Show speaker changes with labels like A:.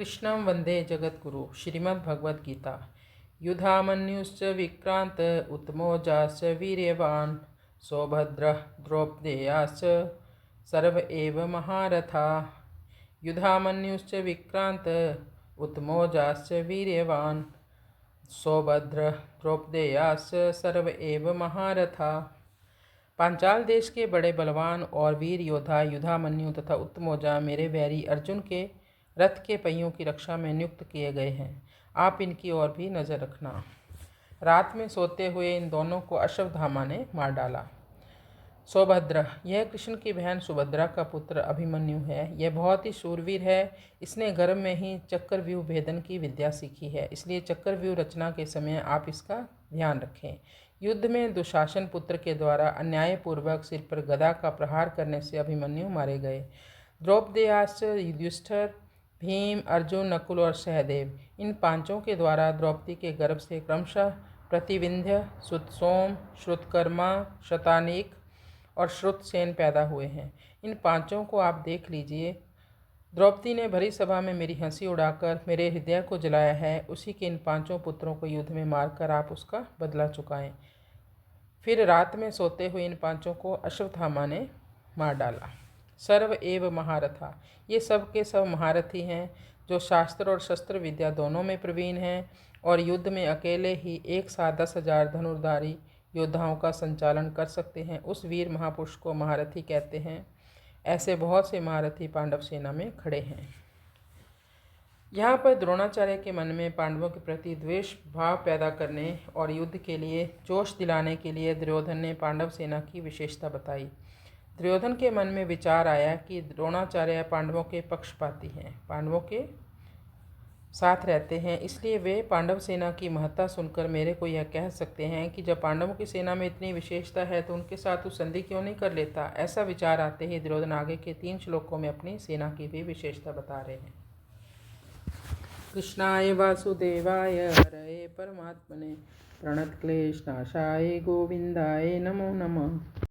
A: कृष्णं वंदे जगद्गुरु। श्रीमद्भगवद्गीता। युधामन्युश्च विक्रांत उत्तमौजाश्च वीर्यवान् सौभद्रः द्रौपदेयाश्च सर्व एव महारथा। युधामन्युश्च विक्रांत उत्तमौजाश्च वीर्यवान् सौभद्रः द्रौपदेयाश्च सर्व एव महारथा। पांचाल देश के बड़े बलवान और वीर योद्धा युधामन्यु तथा उत्तमौजा मेरे वैरी अर्जुन के रथ के पहियों की रक्षा में नियुक्त किए गए हैं। आप इनकी ओर भी नज़र रखना। रात में सोते हुए इन दोनों को अश्वत्थामा ने मार डाला। सौभद्र, यह कृष्ण की बहन सुभद्रा का पुत्र अभिमन्यु है। यह बहुत ही शूरवीर है। इसने गर्भ में ही चक्रव्यूह भेदन की विद्या सीखी है, इसलिए चक्रव्यूह रचना के समय आप इसका ध्यान रखें। युद्ध में दुशासन पुत्र के द्वारा अन्यायपूर्वक सिर पर गदा का प्रहार करने से अभिमन्यु मारे गए। द्रौपदेयाश्च युधिष्ठिर, भीम, अर्जुन, नकुल और सहदेव, इन पांचों के द्वारा द्रौपदी के गर्भ से क्रमशः प्रतिविंध्य, सुतसोम, श्रुतकर्मा, शतानीक और श्रुतसेन पैदा हुए हैं। इन पांचों को आप देख लीजिए। द्रौपदी ने भरी सभा में मेरी हंसी उड़ाकर मेरे हृदय को जलाया है। उसी के इन पांचों पुत्रों को युद्ध में मारकर आप उसका बदला चुकाएं। फिर रात में सोते हुए इन पांचों को अश्वत्थामा ने मार डाला। सर्व एव महारथा, ये सब के सब महारथी हैं, जो शास्त्र और शस्त्र विद्या दोनों में प्रवीण हैं और युद्ध में अकेले ही एक साथ 10,000 धनुर्धारी योद्धाओं का संचालन कर सकते हैं। उस वीर महापुरुष को महारथी कहते हैं। ऐसे बहुत से महारथी पांडव सेना में खड़े हैं। यहाँ पर द्रोणाचार्य के मन में पांडवों के प्रति द्वेष भाव पैदा करने और युद्ध के लिए जोश दिलाने के लिए दुर्योधन ने पांडव सेना की विशेषता बताई। दुर्योधन के मन में विचार आया कि द्रोणाचार्य पांडवों के पक्षपाती हैं, पांडवों के साथ रहते हैं, इसलिए वे पांडव सेना की महत्ता सुनकर मेरे को यह कह सकते हैं कि जब पांडवों की सेना में इतनी विशेषता है तो उनके साथ तो संधि क्यों नहीं कर लेता। ऐसा विचार आते ही दुर्योधन आगे के 3 श्लोकों में अपनी सेना की भी विशेषता बता रहे हैं। कृष्णाय वासुदेवाय हरये परमात्मने प्रणतक्लेशनाशाय गोविंदाय नमो नमः।